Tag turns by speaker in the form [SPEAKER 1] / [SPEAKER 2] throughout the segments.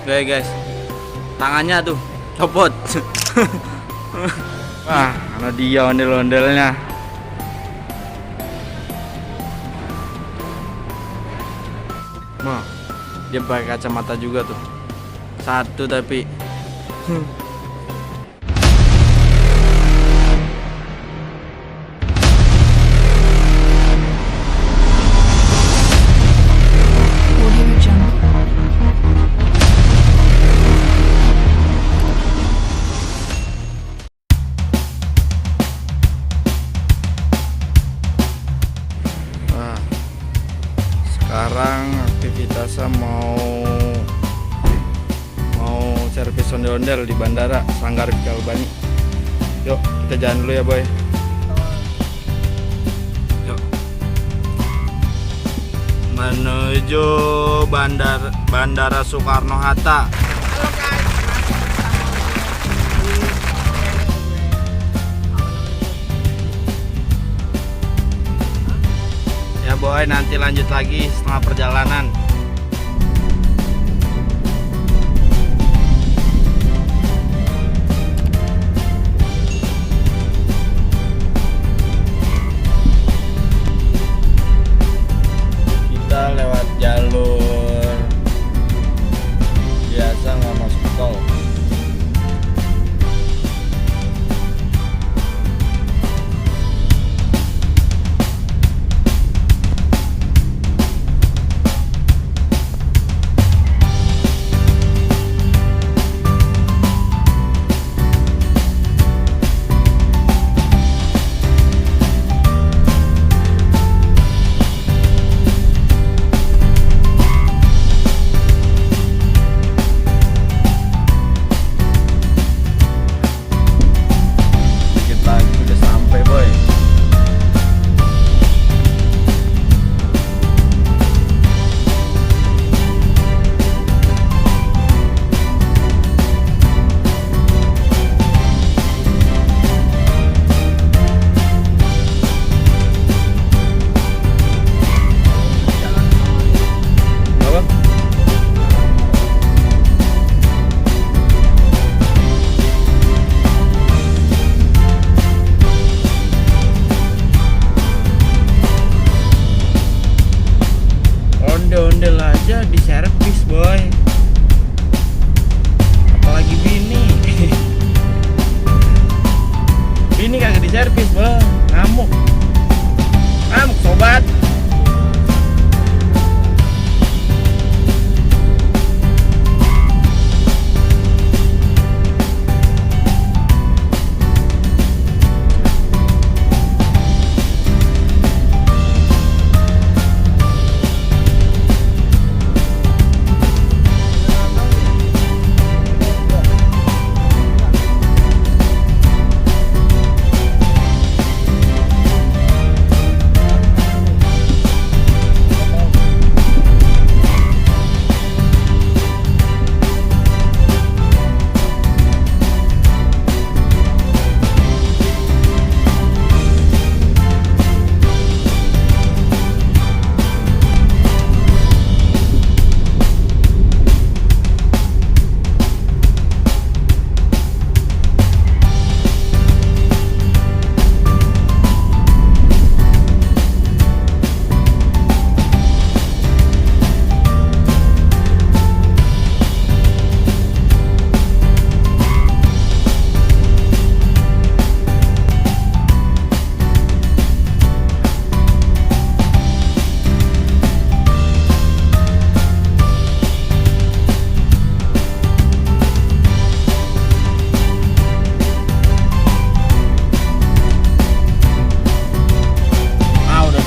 [SPEAKER 1] Oke guys, tangannya tuh copot. Wah, karena dia ondel-ondelnya. Wah, dia pakai kacamata juga tuh. Satu tapi.
[SPEAKER 2] Audio Jungle.
[SPEAKER 1] Wah, sekarang aktivitasnya mau servis ondel-ondel di bandara Sanggar Kalbani. Yuk kita jalan dulu ya boy. Yuk menuju bandara Soekarno Hatta. Ya boy, nanti lanjut lagi setelah perjalanan. Kita lewat jalur biasa, nggak masuk tol. Dikit lagi udah sampai boy. Apa? Ondel-ondel aja di servis boy, apalagi bini. Bini kagak di servis boy, ngamuk sobat.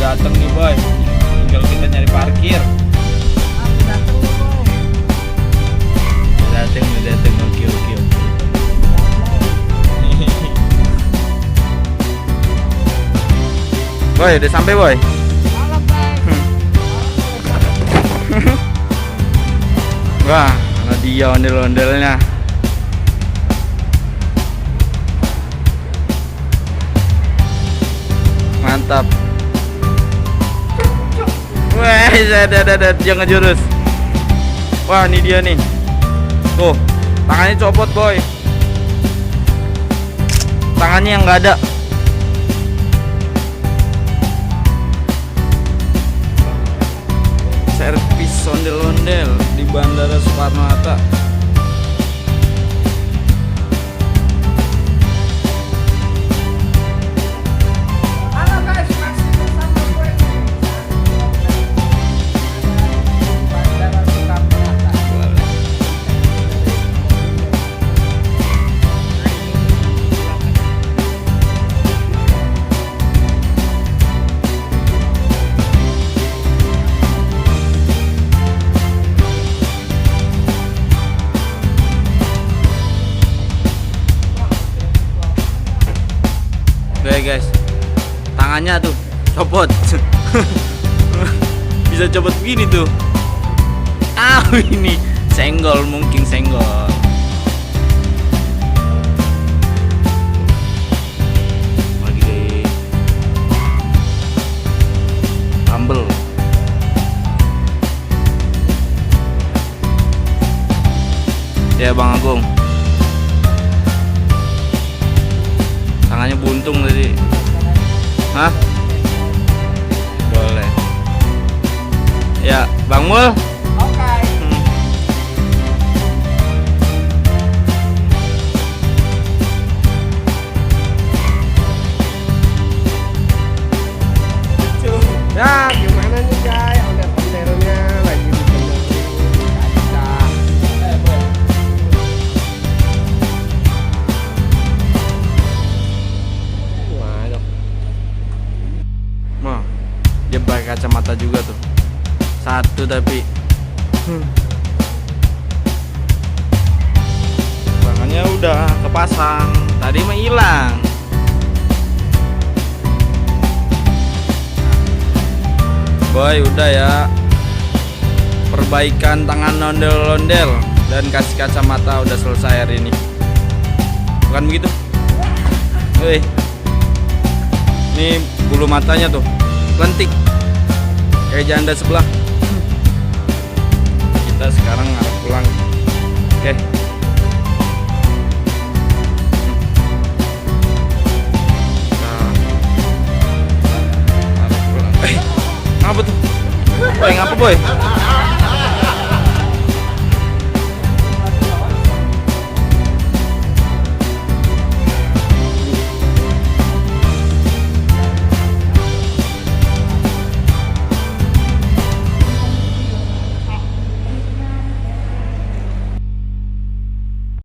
[SPEAKER 1] Dateng nih boy, tinggal kita nyari parkir. Dateng, oke. Boy, udah sampai boy. Wah, karena dia ondel-ondelnya. Mantap. Wah, ada, dia ngejurus. Wah, ini dia nih. Tuh, tangannya copot boy. Tangannya yang nggak ada. Servis ondel-ondel di Bandara Soekarno-Hatta.
[SPEAKER 3] Halo guys, masih bersama gue nih. Bandara Soekarno-Hatta.
[SPEAKER 1] Oke guys, tangannya tuh copot. Bisa copot begini tuh. Ini senggol, mungkin senggol. Lagi deh. Tambel. Ya Bang Agung. Tangannya buntung tadi. Hah? Boleh. Ya, Bang Mul.
[SPEAKER 3] Oke. Ya, gimana nih guys? Ondel-ondelnya lagi dibenerin. Waduh.
[SPEAKER 1] Wah, dia pakai kacamata juga tuh. Satu tapi. Tangannya udah kepasang. Tadi mah hilang. Boy, udah ya. Perbaikan tangan ondel-ondel dan kasih kacamata udah selesai hari ini. Bukan begitu? Wih. Ini bulu matanya tuh lentik kayak janda sebelah. Kita sekarang harus pulang. Oke. Kita harus pulang. Ngapa tuh? Boy, ngapa boy?